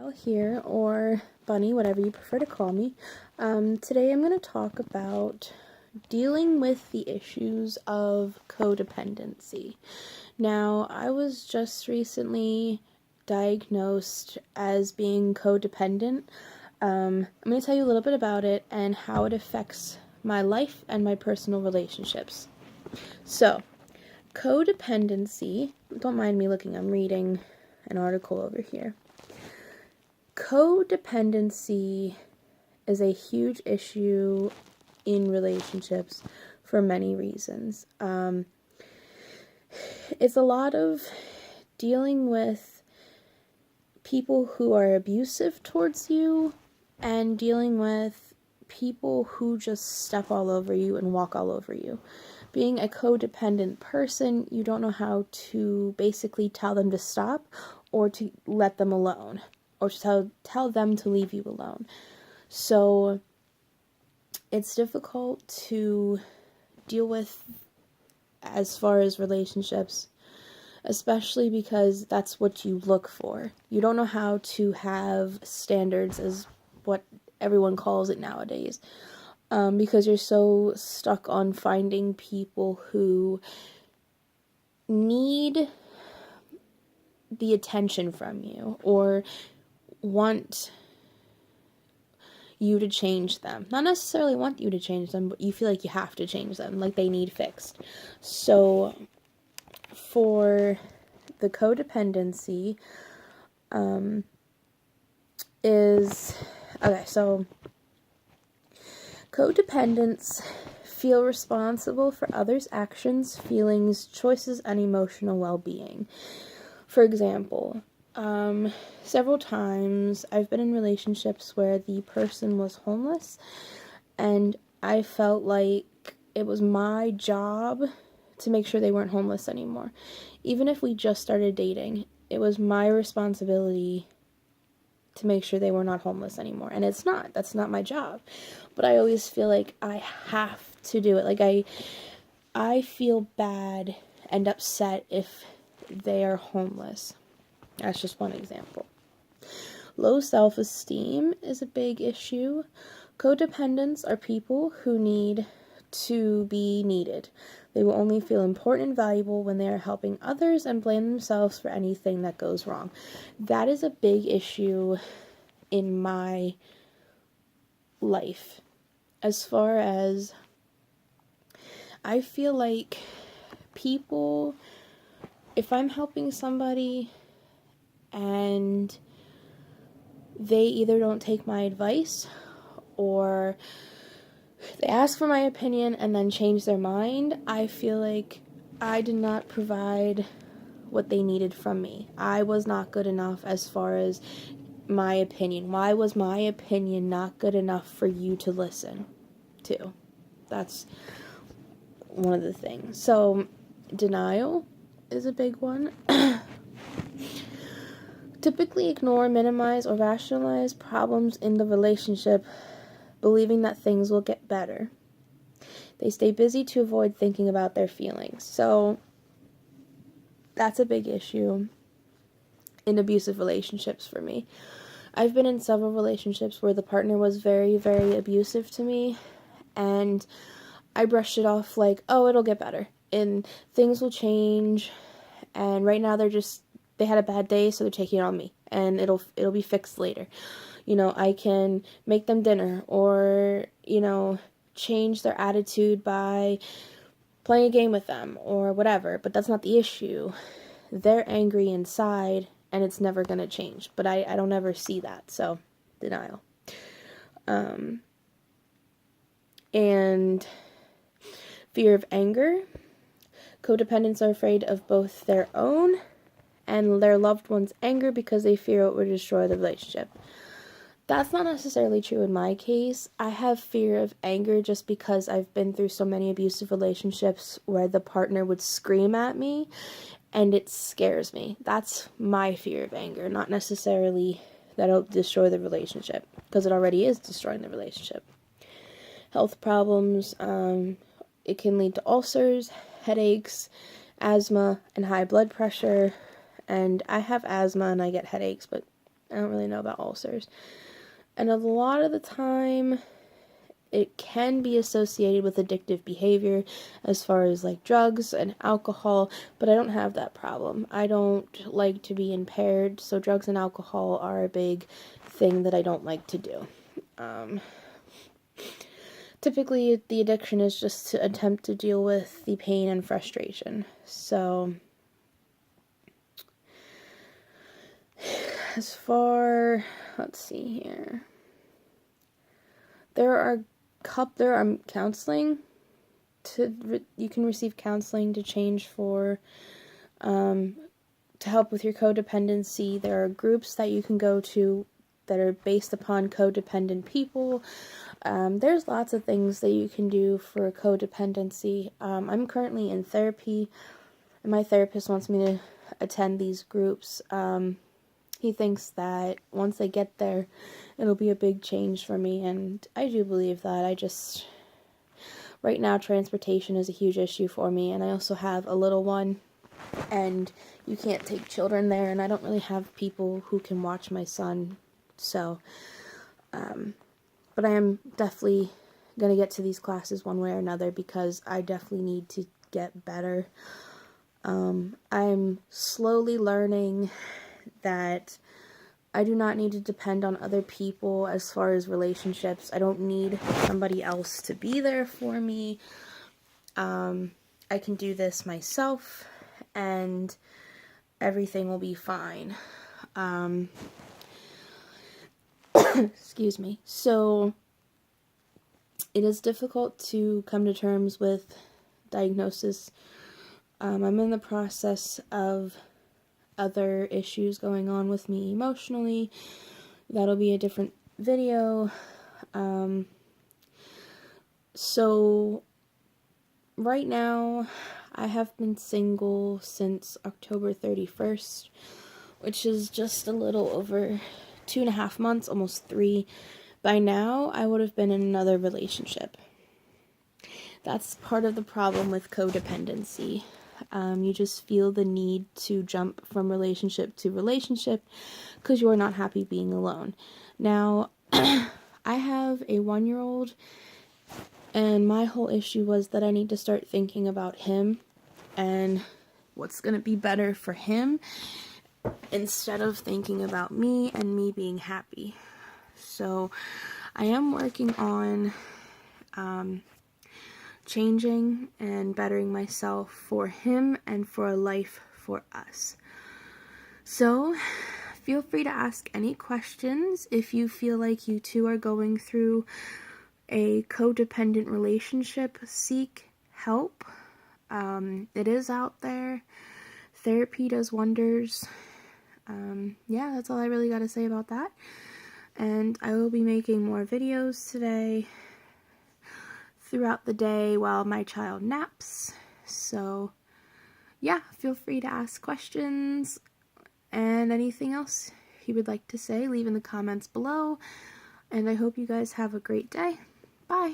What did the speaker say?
Danielle here, or Bunny, whatever you prefer to call me. Today I'm going to talk about dealing with the issues of codependency. Now, I was just recently diagnosed as being codependent. I'm going to tell you a little bit about it and how it affects my life and my personal relationships. So, codependency, don't mind me looking, I'm reading an article over here. Codependency is a huge issue in relationships for many reasons. It's a lot of dealing with people who are abusive towards you and dealing with people who just step all over you and walk all over you. Being a codependent person, you don't know how to basically tell them to stop or to let them alone or to tell them to leave you alone. So it's difficult to deal with as far as relationships, especially because that's what you look for. You don't know how to have standards, as what everyone calls it nowadays, because you're so stuck on finding people who need the attention from you or want you to change them. Not necessarily want you to change them, but you feel like you have to change them, like they need fixed. So for the codependency so codependents feel responsible for others' actions, feelings, choices, and emotional well-being. For example, several times I've been in relationships where the person was homeless, and I felt like it was my job to make sure they weren't homeless anymore. Even if we just started dating, it was my responsibility to make sure they were not homeless anymore. And it's not. That's not my job. But I always feel like I have to do it. Like I feel bad and upset if they are homeless. That's just one example. Low self-esteem is a big issue. Codependents are people who need to be needed. They will only feel important and valuable when they are helping others and blame themselves for anything that goes wrong. That is a big issue in my life. As far as I feel like people, if I'm helping somebody and they either don't take my advice or they ask for my opinion and then change their mind, I feel like I did not provide what they needed from me. I was not good enough as far as my opinion. Why was my opinion not good enough for you to listen to? That's one of the things. So, denial is a big one. Typically ignore, minimize, or rationalize problems in the relationship, believing that things will get better. They stay busy to avoid thinking about their feelings. So that's a big issue in abusive relationships for me. I've been in several relationships where the partner was very, very abusive to me, and I brushed it off like, oh, it'll get better and things will change, and right now they had a bad day, so they're taking it on me, and it'll be fixed later. I can make them dinner or, change their attitude by playing a game with them or whatever, but that's not the issue. They're angry inside and it's never going to change, but I don't ever see that, so denial. And fear of anger. Codependents are afraid of both their own and their loved one's anger because they fear it will destroy the relationship. That's not necessarily true in my case. I have fear of anger just because I've been through so many abusive relationships where the partner would scream at me, and it scares me. That's my fear of anger, not necessarily that it'll destroy the relationship, because it already is destroying the relationship. Health problems, it can lead to ulcers, headaches, asthma, and high blood pressure. And I have asthma and I get headaches, but I don't really know about ulcers. And a lot of the time, it can be associated with addictive behavior as far as like drugs and alcohol, but I don't have that problem. I don't like to be impaired, so drugs and alcohol are a big thing that I don't like to do. Typically, the addiction is just to attempt to deal with the pain and frustration. So, as far, let's see here. There are counseling you can receive counseling to change to help with your codependency. There are groups that you can go to that are based upon codependent people. There's lots of things that you can do for codependency. I'm currently in therapy, and my therapist wants me to attend these groups. He thinks that once I get there, it'll be a big change for me, and I do believe that. Right now, transportation is a huge issue for me, and I also have a little one, and you can't take children there, and I don't really have people who can watch my son, so, but I am definitely going to get to these classes one way or another, because I definitely need to get better. I'm slowly learning that I do not need to depend on other people as far as relationships. I don't need somebody else to be there for me. I can do this myself, and everything will be fine. Excuse me. So, it is difficult to come to terms with diagnosis. I'm in the process of other issues going on with me emotionally. That'll be a different video. So right now I have been single since October 31st, which is just a little over 2.5 months, almost 3. By now I would have been in another relationship. That's part of the problem with codependency. You just feel the need to jump from relationship to relationship because you are not happy being alone. Now, I have a 1-year-old, and my whole issue was that I need to start thinking about him and what's going to be better for him instead of thinking about me and me being happy. So, I am working on changing and bettering myself for him and for a life for us. So, feel free to ask any questions if you feel like you too are going through a codependent relationship. Seek help. It is out there. Therapy does wonders. Yeah, that's all I really got to say about that. And I will be making more videos today throughout the day while my child naps. So, yeah, feel free to ask questions and anything else you would like to say, leave in the comments below. And I hope you guys have a great day. Bye.